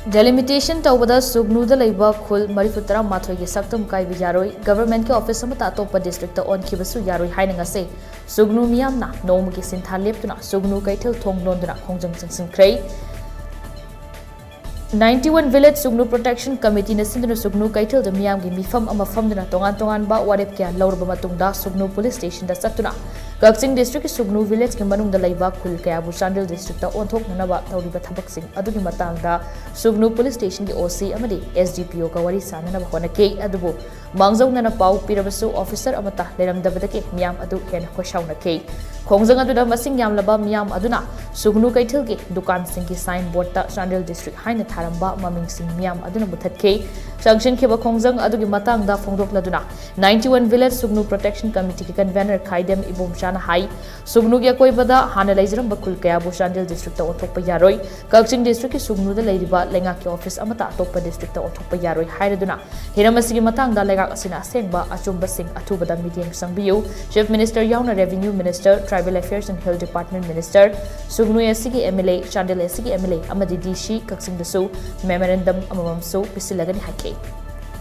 Delimitation Toubda Sugunu Da Leiba Khul Marifutara Mathogi Saktum Kaiba Yaroi Government ke office amata atopa district on kibasu Yaroi Haina ngase Sugunu miyamna nomgi sintha leptuna Sugunu Kaithil Thonglonduna Khongjang Changsinkhre 91 Village Sugunu Protection Committee na sinduna Sugunu Kaithil da miyamgi mifam ama famduna tongan ba warep kya lawrba matungda Sugunu Police Station da satuna Kakching District Sugunu Village ke manung da Leiba Khul kaya bu Chandel District da onthok nanaba tawriba thabaksing adugi matangda Sugunu Police Station ki OC amadi SDPO ka wari sananaba honake adubu mangjawnana pau pirabasu officer amata leramdabadake miyam adu hena khoshawnake Khongjang aduda masing yamlaba miyam aduna Sugunu Kaithil ki dukan sing ki sign board ta Chandel District Haina tharamba maming sing miyam aduna muthatke Changsinkhre Khongjang adugi matangda phongdokladuna 91 Village Sugunu Protection Committee ki convener Khaidem Ibom Shana Hai Sugunu ki akoibada hana leijaramba khul kaya bu Chandel District ta onthokpa yaroi Kakching District ki Sugunu da leiriba lenga ki office amata atopa district ta onthokpa yaroi hairaduna hiramasi ki matangda legak asina asengba achumba sing athubada meeting sangbiu Chief Minister yauna Revenue Minister Tribal Affairs and Hill Department Minister Sugunu SC MLA Chandel SC MLA amadi DC Kakching dasu memorandum amamam so pisilagani hake